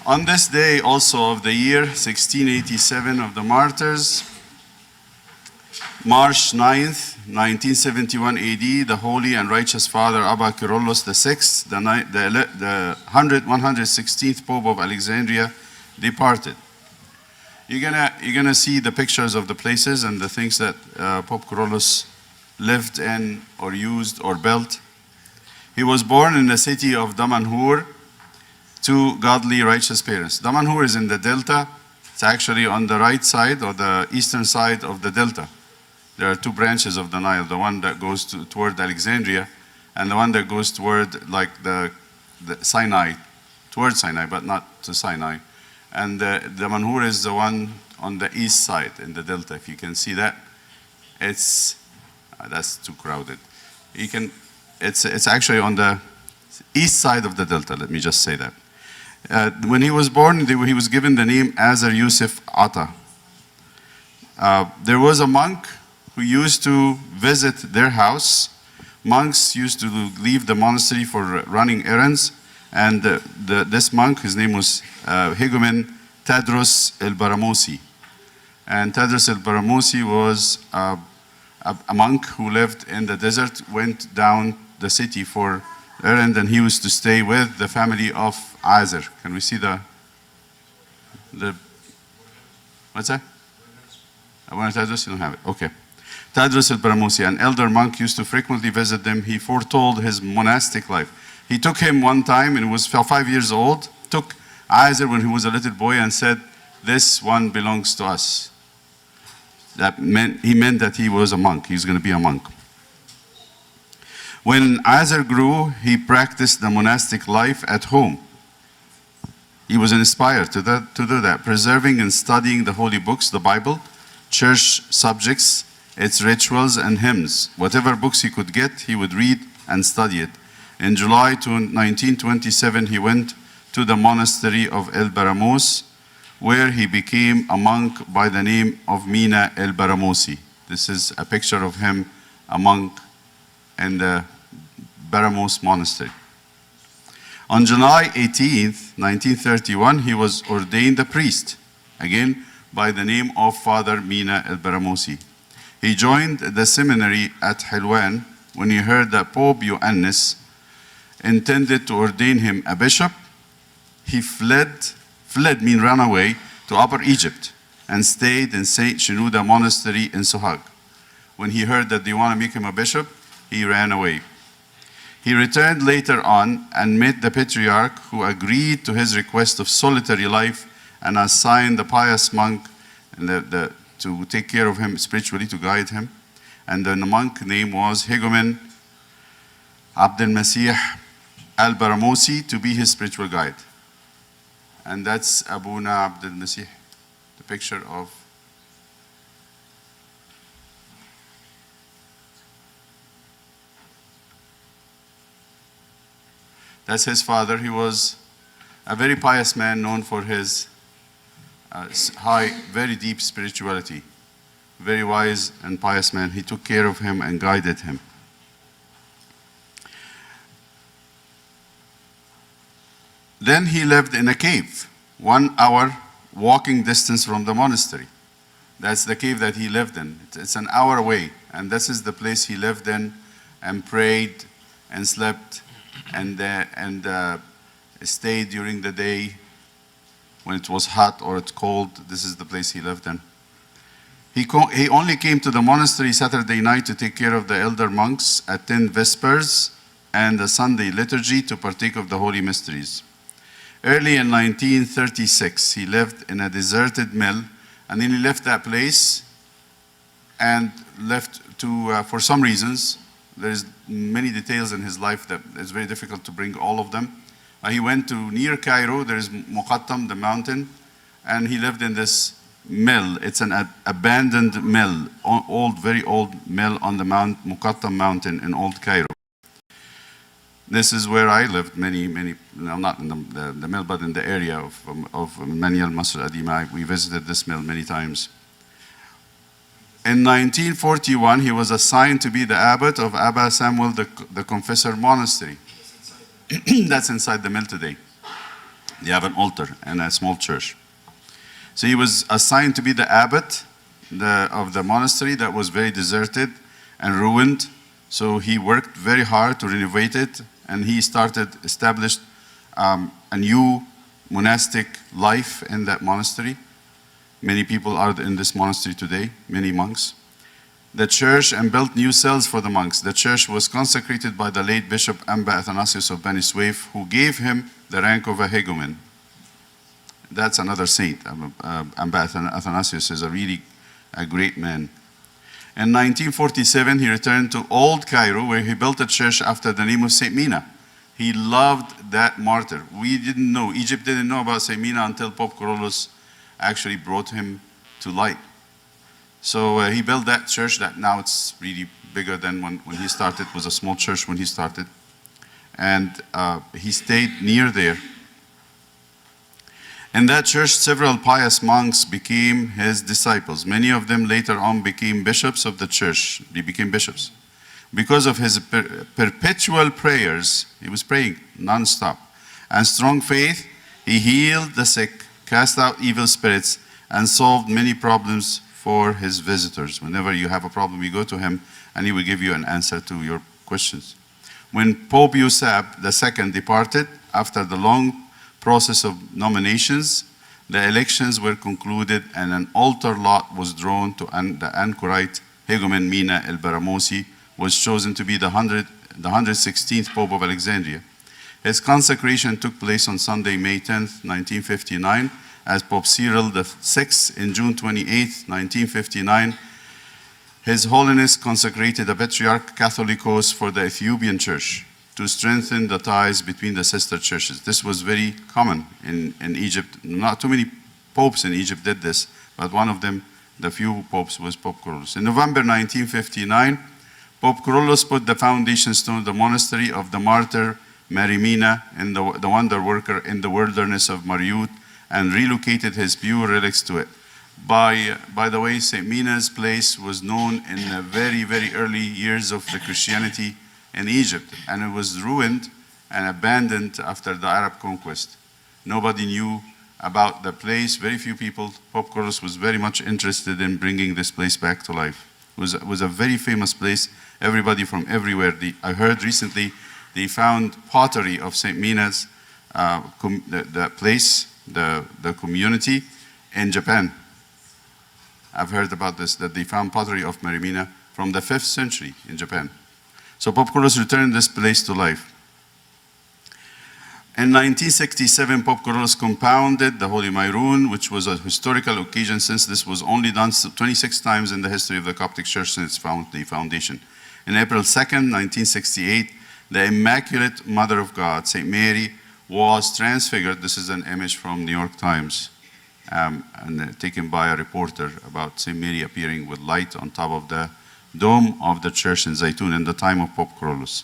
On this day also of the year 1687 of the martyrs, March 9th, 1971 AD, the Holy and Righteous Father Abba Kyrollos VI, the 116th Pope of Alexandria, departed. You're gonna see the pictures of the places and the things that Pope Kyrollos lived in or used or built. He was born in the city of Damanhur to godly, righteous parents. Damanhur is in the delta. It's actually on the right side or the eastern side of the delta. There are two branches of the Nile, the one that goes toward Alexandria and the one that goes toward like the Sinai, toward Sinai, but not to Sinai. And the Damanhur is the one on the east side in the delta. If you can see that, it's, that's too crowded. It's actually on the east side of the delta, let me just say that. When he was born, he was given the name Azar Yusuf Atta. There was a monk who used to visit their house. Monks used to leave the monastery for running errands, and this monk, his name was Hegumen Tadros el-Baramosi. And Tadros el-Baramosi was a monk who lived in the desert, went down the city for errand, and he used to stay with the family of Azar. Can we see the what's that? Tadros, you don't have it, okay. Tadros el-Baramosi, an elder monk, used to frequently visit them. He foretold his monastic life. He took him one time, and he was 5 years old, took Azar when he was a little boy and said, "This one belongs to us." He meant that he was a monk. He's going to be a monk. When Azar grew, he practiced the monastic life at home. He was inspired to do that, preserving and studying the holy books, the Bible, church subjects, its rituals and hymns. Whatever books he could get, he would read and study it. In July 1927, he went to the monastery of El Baramos, where he became a monk by the name of Mina El Baramosi. This is a picture of him, a monk in the Baramos monastery. On July 18th, 1931, he was ordained a priest, again by the name of Father Mina El Baramosi. He joined the seminary at Helwan when he heard that Pope Ioannis intended to ordain him a bishop. He ran away to Upper Egypt and stayed in Saint Shenouda Monastery in Sohag. When he heard that they want to make him a bishop, he ran away. He returned later on and met the patriarch, who agreed to his request of solitary life and assigned the pious monk to take care of him spiritually, to guide him. And the monk name was Hegumen Abdel Masih al-Baramosi, to be his spiritual guide. And that's Abuna Abdel Masih, the picture of that's his father. He was a very pious man, known for his high, very deep spirituality. Very wise and pious man. He took care of him and guided him. Then he lived in a cave, 1 hour walking distance from the monastery. That's the cave that he lived in. It's an hour away, and this is the place he lived in and prayed and slept and stayed during the day when it was hot or it's cold. This is the place he lived in. He only came to the monastery Saturday night to take care of the elder monks, attend Vespers and the Sunday liturgy, to partake of the holy mysteries. Early in 1936, he lived in a deserted mill, and then he left that place and left to, for some reasons, there's many details in his life that it's very difficult to bring all of them. He went to near Cairo, there is Muqattam, the mountain, and he lived in this mill. It's an abandoned mill, old, very old mill on the Muqattam mountain in Old Cairo. This is where I lived not in the mill, but in the area of Manial Masr Adima. We visited this mill many times. In 1941, he was assigned to be the abbot of Abba Samuel the Confessor Monastery. That's inside the mill today. They have an altar and a small church. So he was assigned to be the abbot of the monastery that was very deserted and ruined. So he worked very hard to renovate it, and he established a new monastic life in that monastery. Many people are in this monastery today, many monks. The church, and built new cells for the monks. The church was consecrated by the late Bishop Amba Athanasius of Beni Suef, who gave him the rank of a hegumen. That's another saint. Amba Athanasius is a great man. In 1947, he returned to Old Cairo, where he built a church after the name of Saint Mina. He loved that martyr. We didn't know, Egypt didn't know about Saint Mina until Pope Kyrollos actually brought him to light. So he built that church that now it's really bigger than when he started. It was a small church when he started. And he stayed near there. In that church, several pious monks became his disciples. Many of them later on became bishops of the church. They became bishops. Because of his perpetual prayers, he was praying non-stop, and strong faith, he healed the sick, cast out evil spirits, and solved many problems for his visitors. Whenever you have a problem, you go to him, and he will give you an answer to your questions. When Pope Yusuf II departed, after the long process of nominations, the elections were concluded, and an altar lot was drawn to the anchorite hegumen Mina el Baramosi was chosen to be the 116th Pope of Alexandria. His consecration took place on Sunday, May 10th, 1959, as Pope Cyril VI in June 28, 1959. His Holiness consecrated a Patriarch Catholicos for the Ethiopian Church to strengthen the ties between the sister churches. This was very common in Egypt. Not too many popes in Egypt did this, but one of them, the few popes, was Pope Kyrollos. In November 1959, Pope Kyrollos put the foundation stone of the monastery of the martyr Mary Mina, and the wonder worker in the wilderness of Mariut, and relocated his pure relics to it. By the way, St. Mina's place was known in the very, very early years of the Christianity in Egypt, and it was ruined and abandoned after the Arab conquest. Nobody knew about the place, very few people. Pope Kyrollos was very much interested in bringing this place back to life. It was a very famous place. Everybody from everywhere. I heard recently they found pottery of St. Mina's, the place, the community in Japan. I've heard about this, that they found pottery of Mary Mina from the 5th century in Japan. So Pope Kyrollos returned this place to life. In 1967, Pope Kyrollos compounded the Holy Myroon, which was a historical occasion since this was only done 26 times in the history of the Coptic Church since the foundation. In April 2nd, 1968, the Immaculate Mother of God, St. Mary, was transfigured. This is an image from New York Times, and taken by a reporter about St. Mary appearing with light on top of the dome of the church in Zaytun in the time of Pope Kyrollos.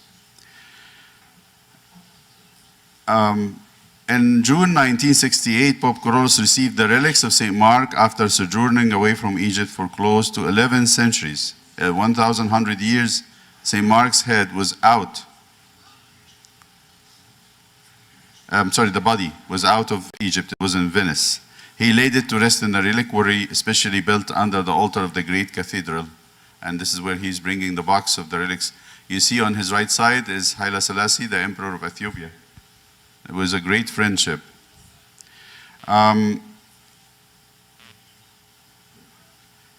In June 1968, Pope Kyrollos received the relics of St. Mark after sojourning away from Egypt for close to 11 centuries. 1,100 years, St. Mark's head was out. The body was out of Egypt. It was in Venice. He laid it to rest in a reliquary especially built under the altar of the great cathedral. And this is where he's bringing the box of the relics. You see on his right side is Haile Selassie, the Emperor of Ethiopia. It was a great friendship.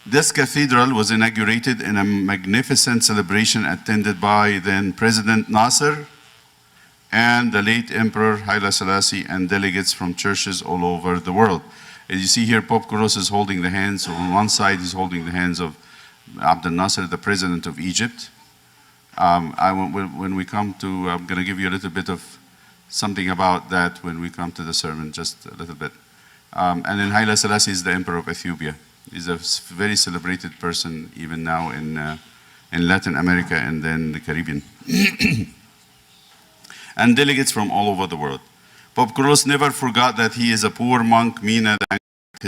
This cathedral was inaugurated in a magnificent celebration attended by then President Nasser and the late Emperor Haile Selassie and delegates from churches all over the world. As you see here, Pope Kyrollos is holding the hands. So on one side, he's holding the hands of Abdel Nasser, the president of Egypt. When we come to, I'm going to give you a little bit of something about that when we come to the sermon, just a little bit. And then Haile Selassie is the Emperor of Ethiopia. He's a very celebrated person even now in Latin America and then the Caribbean. And delegates from all over the world. Pope Kyrollos never forgot that he is a poor monk, Mina.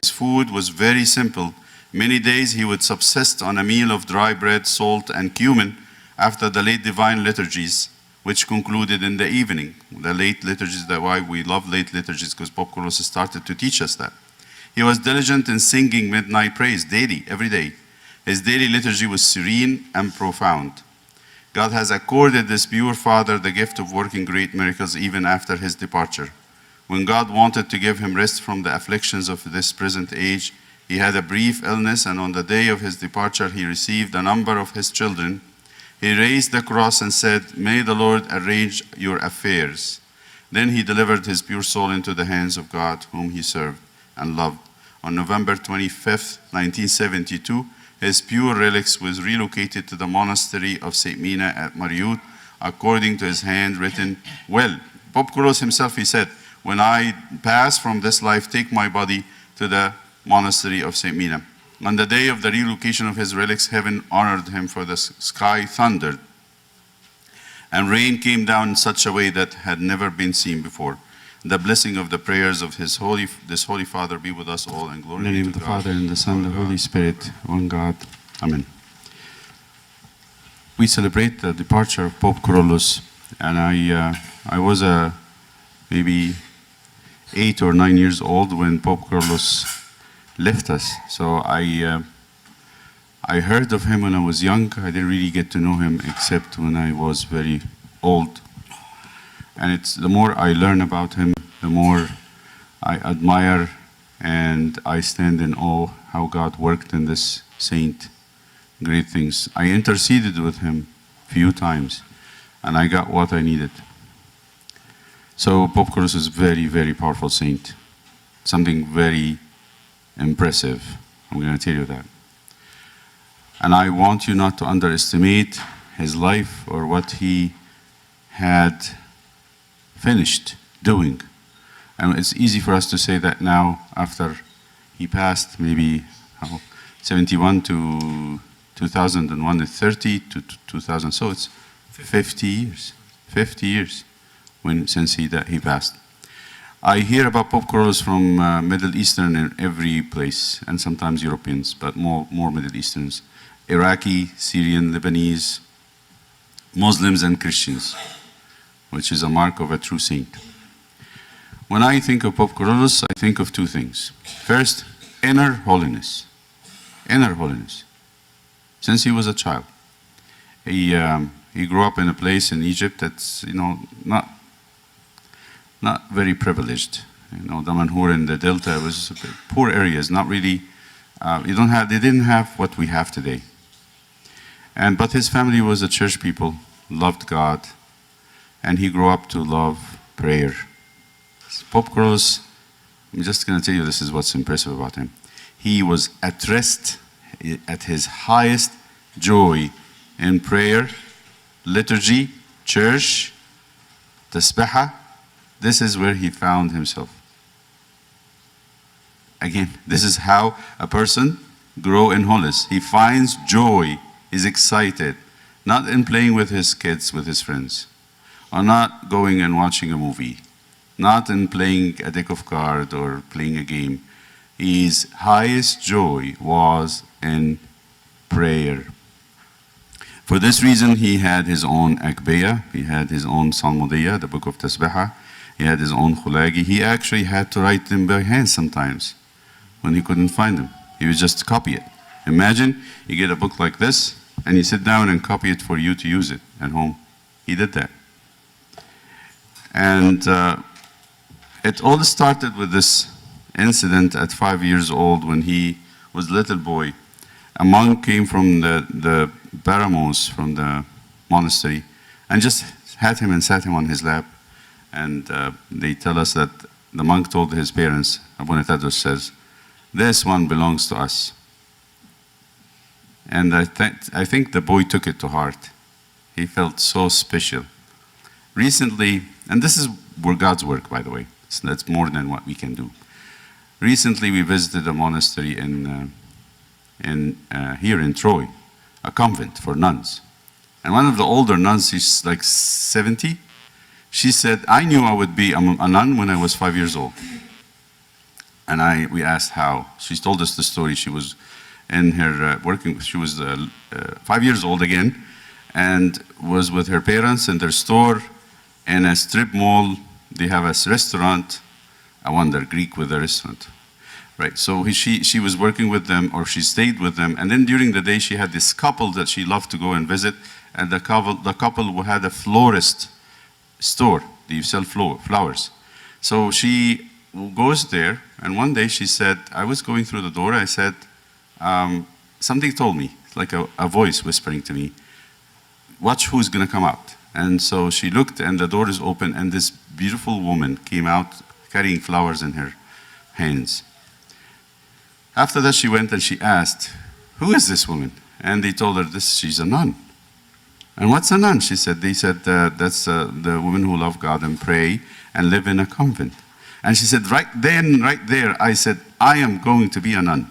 His food was very simple. Many days he would subsist on a meal of dry bread, salt, and cumin after the late divine liturgies. which concluded in the evening. The late liturgies, that's why we love late liturgies, because Pope Kyrollos started to teach us that. He was diligent in singing midnight praise daily, every day. His daily liturgy was serene and profound. God has accorded this pure father the gift of working great miracles even after his departure. When God wanted to give him rest from the afflictions of this present age, he had a brief illness, and on the day of his departure, he received a number of his children. He raised the cross and said, "May the Lord arrange your affairs." Then he delivered his pure soul into the hands of God, whom he served and loved. On November 25th, 1972, his pure relics was relocated to the monastery of St. Mina at Mariut, according to his handwritten will. Pope Kyrollos himself, he said, "When I pass from this life, take my body to the monastery of St. Mina." On the day of the relocation of his relics, heaven honored him, for the sky thundered, and rain came down in such a way that had never been seen before. The blessing of the prayers of this Holy Father be with us all, and glory In the name of to the God, Father, and the Son, and the Holy Spirit, one God. Amen. We celebrate the departure of Pope Kyrollos, and I was maybe 8 or 9 years old when Pope Kyrollos left us. So I heard of him when I was young. I didn't really get to know him except when I was very old. And it's the more I learn about him, the more I admire and I stand in awe how God worked in this saint. Great things. I interceded with him a few times, and I got what I needed. So Pope Kyrollos is a very, very powerful saint. Something very impressive. I'm going to tell you that. And I want you not to underestimate his life or what he had finished doing. And it's easy for us to say that now, after he passed, maybe 71 to 2001 is 30 to 2000, so it's 50 years. 50 years since he passed. I hear about Pope Kyrollos from Middle Eastern in every place, and sometimes Europeans, but more Middle Easterns. Iraqi, Syrian, Lebanese, Muslims and Christians, which is a mark of a true saint. When I think of Pope Kyrollos, I think of two things. First, inner holiness. Inner holiness. Since he was a child. He grew up in a place in Egypt that's, not very privileged. Damanhur and the Delta was poor areas, not really, they didn't have what we have today. But his family was a church people, loved God, and he grew up to love prayer. Pope Kyrollos, I'm just going to tell you, this is what's impressive about him. He was at rest, at his highest joy in prayer, liturgy, church, tasbihah. This is where he found himself. Again, this is how a person grows in holiness. He finds joy, is excited, not in playing with his kids, with his friends, or not going and watching a movie, not in playing a deck of cards or playing a game. His highest joy was in prayer. For this reason, he had his own Akbeya, he had his own Salmodiya, the book of Tasbihah, he had his own Khulagi. He actually had to write them by hand sometimes when he couldn't find them. He would just copy it. Imagine you get a book like this and you sit down and copy it for you to use it at home. He did that. And it all started with this incident at 5 years old when he was a little boy. A monk came from the Baramos, from the monastery, and just had him and sat him on his lap. And they tell us that the monk told his parents, Abuna Tadros says, "This one belongs to us." And I think the boy took it to heart. He felt so special. Recently, and this is where God's work, by the way. So that's more than what we can do. Recently, we visited a monastery here in Troy, a convent for nuns. And one of the older nuns, she's like 70, she said, "I knew I would be a nun when I was 5 years old." And we asked how. She told us the story. She was in her she was 5 years old again, and was with her parents in their store in a strip mall. They have a restaurant. I wonder, Greek with a restaurant. Right, so she was working with them, or she stayed with them, and then during the day she had this couple that she loved to go and visit, and the couple had a florist store. They sell flowers. So she goes there, and one day she said, I was going through the door, I said, something told me, like a voice whispering to me, watch who's gonna come out. And so she looked, and the door is open, and this beautiful woman came out carrying flowers in her hands. After that, she went and she asked, who is this woman? And they told her, she's a nun. And what's a nun? She said, they said, that's the women who love God and pray and live in a convent. And she said, right there, I said, I am going to be a nun.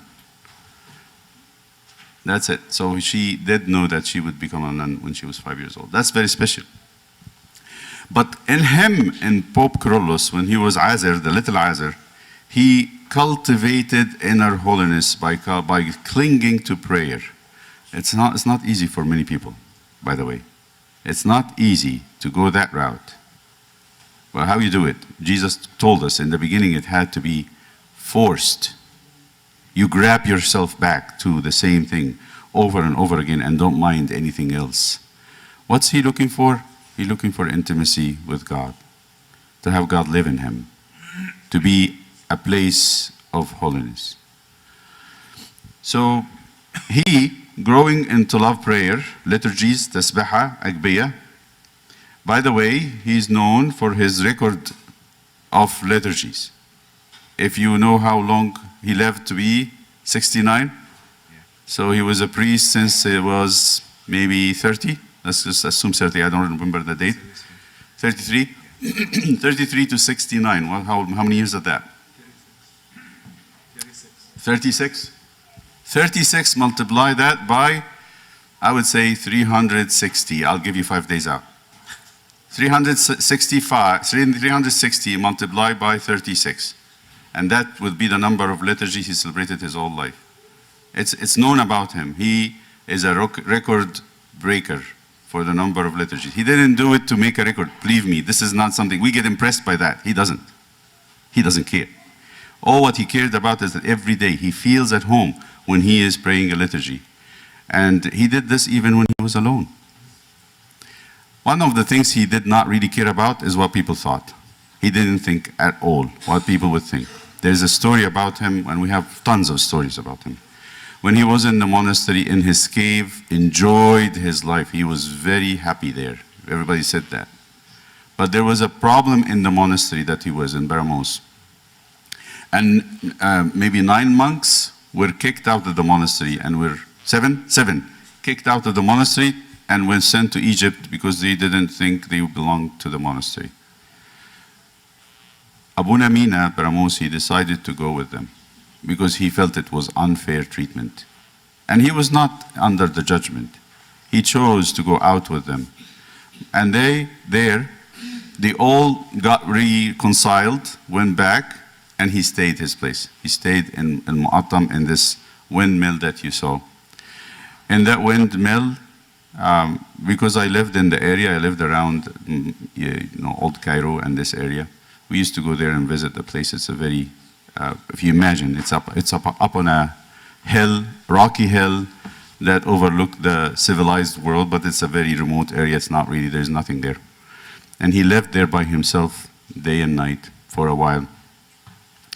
That's it. So she did know that she would become a nun when she was 5 years old. That's very special. But in him, in Pope Kyrollos, when he was Azar, the little Azar, he cultivated inner holiness by clinging to prayer. It's not easy for many people, by the way. It's not easy to go that route. Well, how you do it? Jesus told us in the beginning it had to be forced. You grab yourself back to the same thing over and over again and don't mind anything else. What's he looking for? He's looking for intimacy with God, to have God live in him, to be a place of holiness. So he, growing into love prayer, liturgies, tasbihah, agbiyah. By the way, he's known for his record of liturgies. If you know how long he lived to be, 69. So he was a priest since he was maybe 30. Let's just assume 30, I don't remember the date. 33? 33 to 69, well, how many years is that? 36? 36, multiply that by, I would say 360. I'll give you 5 days out. 360 multiplied by 36. And that would be the number of liturgies he celebrated his whole life. It's known about him. He is a record breaker for the number of liturgies. He didn't do it to make a record. Believe me, this is not something, we get impressed by that. He doesn't. He doesn't care. All what he cared about is that every day he feels at home when he is praying a liturgy. And he did this even when he was alone. One of the things he did not really care about is what people thought. He didn't think at all what people would think. There's a story about him, and we have tons of stories about him. When he was in the monastery, in his cave, enjoyed his life. He was very happy there. Everybody said that. But there was a problem in the monastery that he was in, Baramos. And maybe 9 monks were kicked out of the monastery, and were seven kicked out of the monastery and were sent to Egypt because they didn't think they belonged to the monastery. Abuna Mina Baramosi decided to go with them because he felt it was unfair treatment. And he was not under the judgment. He chose to go out with them. And they all got reconciled, went back, and he stayed his place. He stayed in Mu'attam, in this windmill that you saw. In that windmill, because I lived in the area, I lived around Old Cairo and this area. We used to go there and visit the place. It's a very, if you imagine, it's up on a hill, rocky hill that overlooked the civilized world, but it's a very remote area. It's not really, there's nothing there. And he lived there by himself day and night for a while.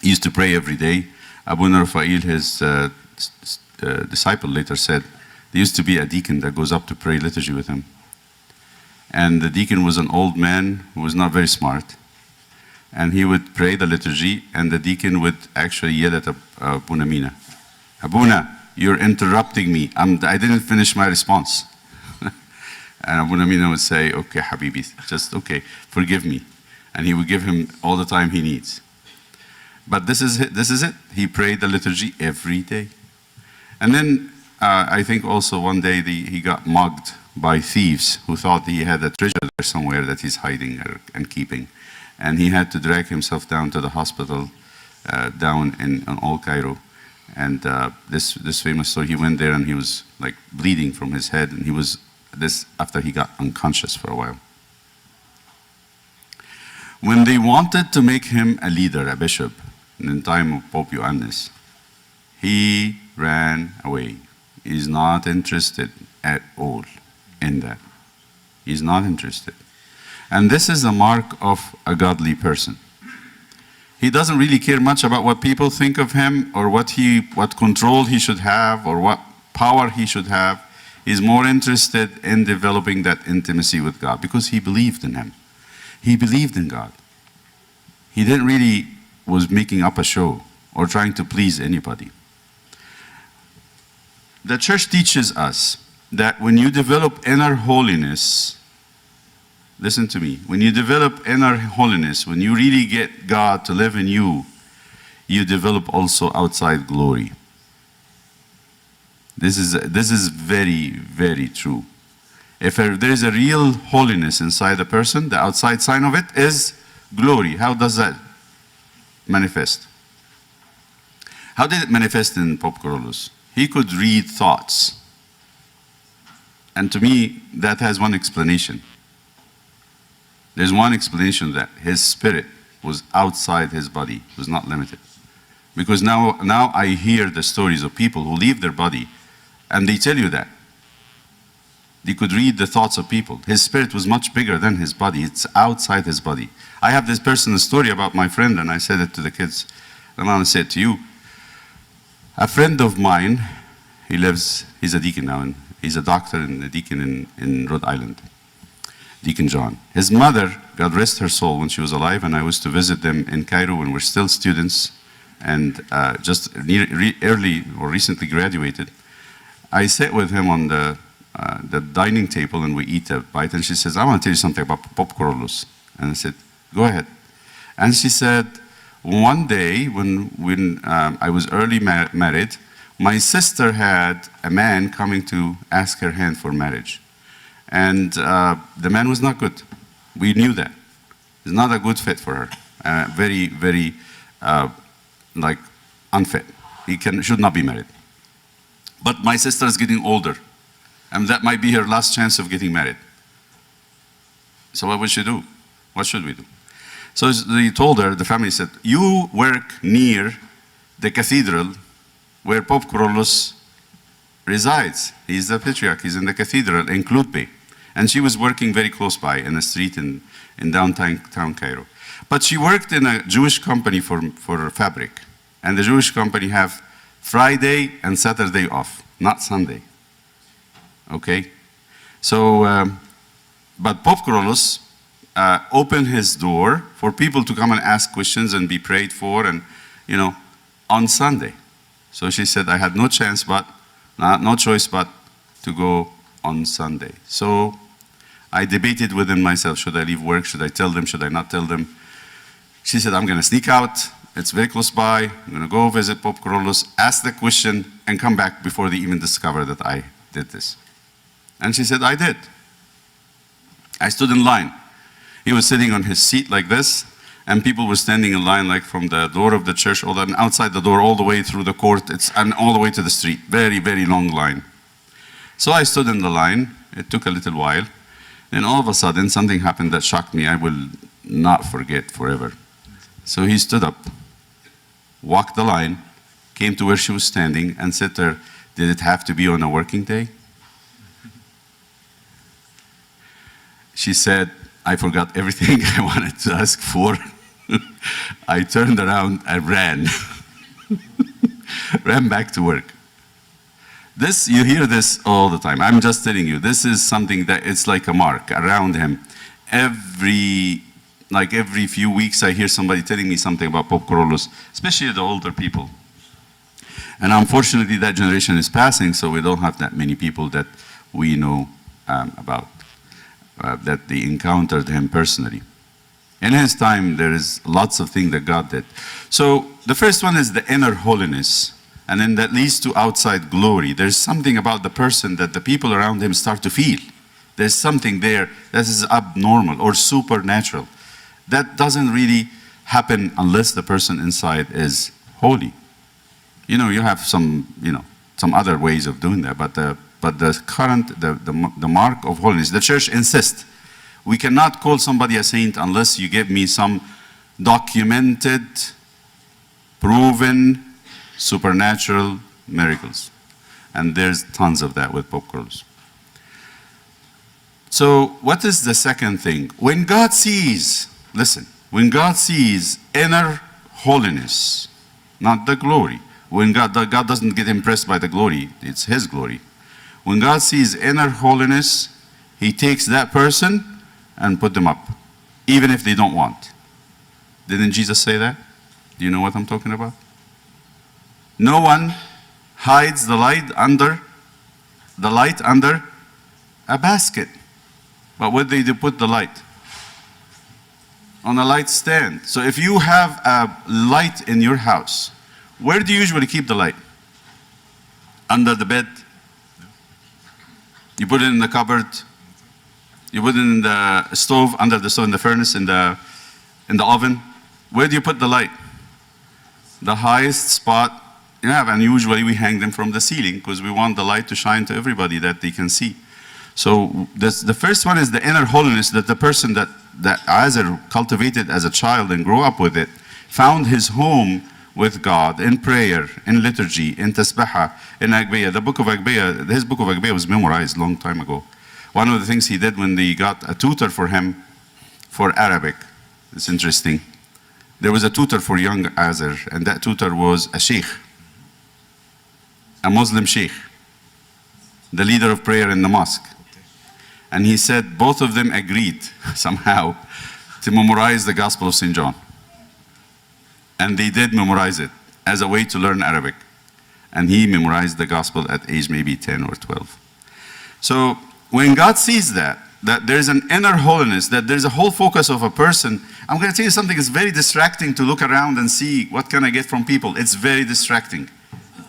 He used to pray every day. Abu Rafael, his disciple, later said, there used to be a deacon that goes up to pray liturgy with him. And the deacon was an old man who was not very smart. And he would pray the liturgy, and the deacon would actually yell at Abuna Mina, Abuna, you're interrupting me. I didn't finish my response. And Abuna Mina would say, okay, Habibi, just okay, forgive me. And he would give him all the time he needs. But this is it. He prayed the liturgy every day. And then I think also one day he got mugged by thieves who thought he had a treasure there somewhere that he's hiding and keeping. And he had to drag himself down to the hospital down in Old Cairo. And this famous story, he went there and he was like bleeding from his head, and he was this after he got unconscious for a while. When they wanted to make him a leader, a bishop, in the time of Pope Ioannis, he ran away. He's not interested at all in that. He's not interested. And this is the mark of a godly person. He doesn't really care much about what people think of him or what control he should have or what power he should have. He's more interested in developing that intimacy with God because he believed in him. He believed in God. He didn't really was making up a show or trying to please anybody. The church teaches us that when you develop inner holiness, listen to me, when you develop inner holiness, when you really get God to live in you, you develop also outside glory. This is very, very true. If there is a real holiness inside a person, the outside sign of it is glory. How does that manifest? How did it manifest in Pope Kyrollos? He could read thoughts. And to me, that has one explanation. There's one explanation that his spirit was outside his body, was not limited. Because now I hear the stories of people who leave their body and they tell you that. They could read the thoughts of people. His spirit was much bigger than his body. It's outside his body. I have this personal story about my friend, and I said it to the kids. And I want to say it to you. A friend of mine, he's a deacon now, and he's a doctor and a deacon in Rhode Island. Deacon John. His mother, God rest her soul, when she was alive, and I was to visit them in Cairo when we're still students and just early or recently graduated. I sat with him on the dining table and we eat a bite, and she says, I want to tell you something about Pope Kyrollos. And I said, go ahead. And she said, one day when I was early married, my sister had a man coming to ask her hand for marriage. And the man was not good. We knew that. He's not a good fit for her. Very, very, unfit. He should not be married. But my sister is getting older, and that might be her last chance of getting married. So what would she do? What should we do? So they told her, the family said, you work near the cathedral where Pope Kyrollos resides. He's the patriarch. He's in the cathedral in Clutbe. And she was working very close by in a street in downtown Cairo. But she worked in a Jewish company for fabric. And the Jewish company have Friday and Saturday off, not Sunday. Okay? So, but Pope Kyrollos opened his door for people to come and ask questions and be prayed for, and, on Sunday. So she said, I had no choice but to go on Sunday. So I debated within myself, should I leave work? Should I tell them? Should I not tell them? She said, I'm going to sneak out. It's very close by. I'm going to go visit Pope Kyrollos, ask the question, and come back before they even discover that I did this. And she said, I did. I stood in line. He was sitting on his seat like this, and people were standing in line like from the door of the church, or outside the door, all the way through the court, and all the way to the street. Very, very long line. So I stood in the line. It took a little while. Then all of a sudden, something happened that shocked me. I will not forget forever. So he stood up, walked the line, came to where she was standing, and said to her, did it have to be on a working day? She said, I forgot everything I wanted to ask for. I turned around, I ran. Ran back to work. You hear this all the time. I'm just telling you, this is something that it's like a mark around him. Every few weeks I hear somebody telling me something about Pope Kyrollos, especially the older people. And unfortunately that generation is passing, so we don't have that many people that we know about, that they encountered him personally. In his time, there is lots of things that God did. So the first one is the inner holiness. And then that leads to outside glory. There's something about the person that the people around him start to feel. There's something there that is abnormal or supernatural. That doesn't really happen unless the person inside is holy. You have some other ways of doing that, but but the mark of holiness. The church insists. We cannot call somebody a saint unless you give me some documented, proven, supernatural miracles. And there's tons of that with Pope Kyrollos. So what is the second thing? When God sees, listen, when God sees inner holiness, not the glory. When God doesn't get impressed by the glory, it's His glory. When God sees inner holiness, He takes that person and put them up, even if they don't want. Didn't Jesus say that? Do you know what I'm talking about? No one hides the light under a basket. But where do they put the light? On a light stand. So if you have a light in your house, where do you usually keep the light? Under the bed? You put it in the cupboard? You put it in the stove, under the stove, in the furnace, in the oven? Where do you put the light? The highest spot you have, and usually we hang them from the ceiling because we want the light to shine to everybody that they can see. So the first one is the inner holiness, that the person that Azar cultivated as a child and grew up with it, found his home with God in prayer, in liturgy, in tasbihah, in Agbeya. The book of Agbeya, his book of Agbeya was memorized a long time ago. One of the things he did when they got a tutor for him for Arabic, it's interesting. There was a tutor for young Azar, and that tutor was a sheikh, a Muslim sheikh, the leader of prayer in the mosque. And he said both of them agreed somehow to memorize the Gospel of St. John. And they did memorize it as a way to learn Arabic. And he memorized the Gospel at age maybe 10 or 12. So when God sees that there's an inner holiness, that there's a whole focus of a person, I'm going to tell you something, it's very distracting to look around and see what can I get from people. It's very distracting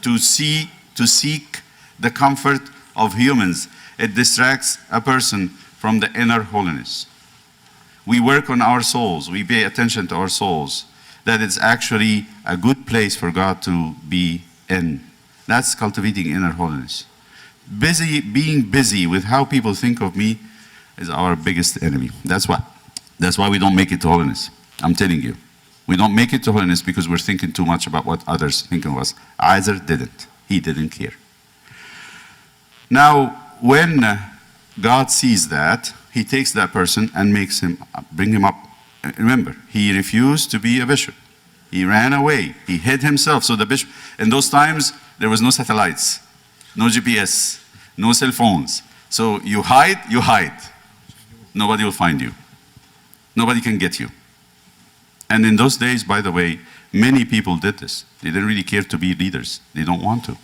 to seek the comfort of humans. It distracts a person from the inner holiness. We work on our souls. We pay attention to our souls. That it's actually a good place for God to be in. That's cultivating inner holiness. Being busy with how people think of me is our biggest enemy. That's why we don't make it to holiness. I'm telling you. We don't make it to holiness because we're thinking too much about what others think of us. Isaac didn't. He didn't care. Now, when God sees that, He takes that person and bring him up. Remember, he refused to be a bishop. He ran away. He hid himself. So the bishop, in those times, there was no satellites, no GPS, no cell phones. So you hide. Nobody will find you. Nobody can get you. And in those days, by the way, many people did this. They didn't really care to be leaders. They don't want to.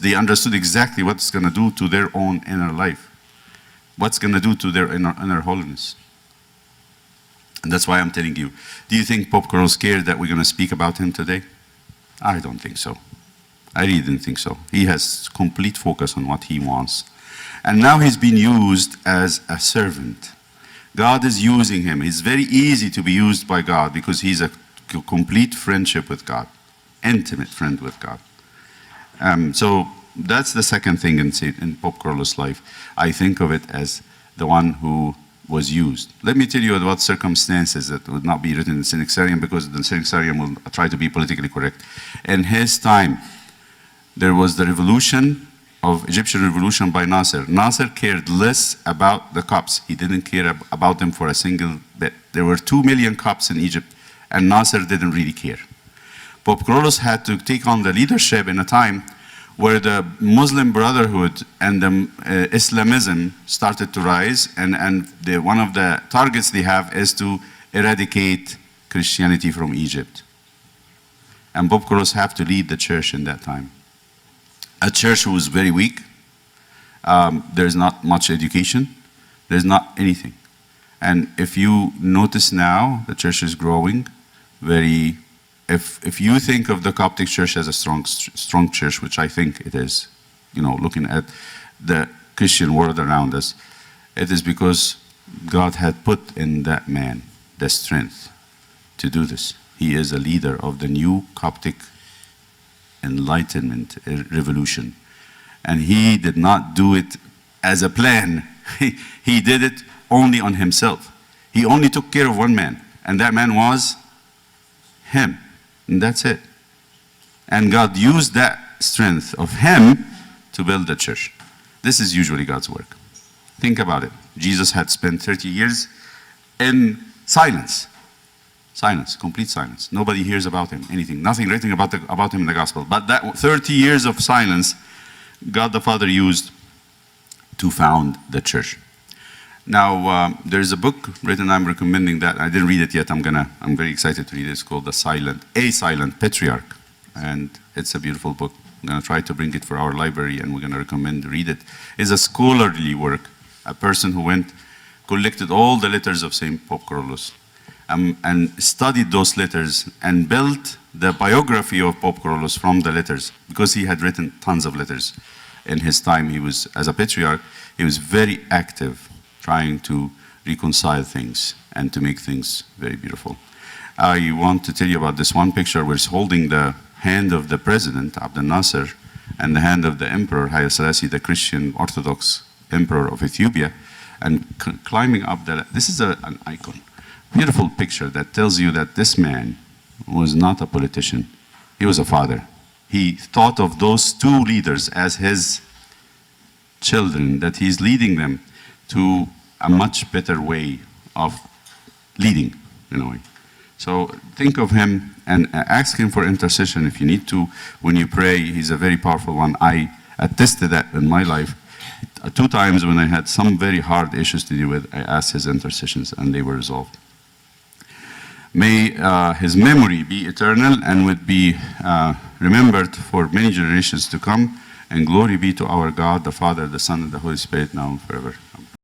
They understood exactly what it's going to do to their own inner life. What's going to do to their inner holiness. And that's why I'm telling you. Do you think Pope Kyrollos cared that we're going to speak about him today? I don't think so. I really didn't think so. He has complete focus on what he wants. And now he's been used as a servant. God is using him. It's very easy to be used by God because he's a complete friendship with God. Intimate friend with God. So that's the second thing in Pope Kyrollos' life. I think of it as the one who was used. Let me tell you about circumstances that would not be written in the Synaxarium because the Synaxarium will try to be politically correct. In his time, there was the Egyptian revolution by Nasser. Nasser cared less about the Copts. He didn't care about them for a single bit. There were 2 million Copts in Egypt, and Nasser didn't really care. Pope Kyrollos had to take on the leadership in a time where the Muslim Brotherhood and the Islamism started to rise, and one of the targets they have is to eradicate Christianity from Egypt. And Pope Kyrollos had to lead the church in that time. A church who was very weak. There's not much education. There's not anything. And if you notice now, the church is growing very. If you think of the Coptic Church as a strong church, which I think it is, looking at the Christian world around us, it is because God had put in that man the strength to do this. He is a leader of the new Coptic Enlightenment revolution. And he did not do it as a plan. He did it only on himself. He only took care of one man, and that man was him. And that's it. And God used that strength of him to build the church. This is usually God's work. Think about it. Jesus had spent 30 years in silence. Silence, complete silence. Nobody hears about him, anything. Nothing written about him in the gospel. But that 30 years of silence, God the Father used to found the church. Now, there's a book written, I'm recommending that. I didn't read it yet. I'm very excited to read it. It's called A Silent Patriarch. And it's a beautiful book. I'm going to try to bring it for our library, and we're going to recommend to read it. It's a scholarly work. A person who went, collected all the letters of St. Pope Kyrollos, and studied those letters and built the biography of Pope Kyrollos from the letters, because he had written tons of letters. In his time, he was, as a patriarch, he was very active, trying to reconcile things and to make things very beautiful. I want to tell you about this one picture where he's holding the hand of the president, Abdel Nasser, and the hand of the emperor, Haile Selassie, the Christian Orthodox emperor of Ethiopia, and climbing up this is an icon. Beautiful picture that tells you that this man was not a politician. He was a father. He thought of those two leaders as his children, that he's leading them to a much better way of leading, in a way. So think of him and ask him for intercession if you need to. When you pray, he's a very powerful one. I attested that in my life. 2 times when I had some very hard issues to deal with, I asked his intercessions and they were resolved. May his memory be eternal and would be remembered for many generations to come. And glory be to our God, the Father, the Son, and the Holy Spirit, now and forever.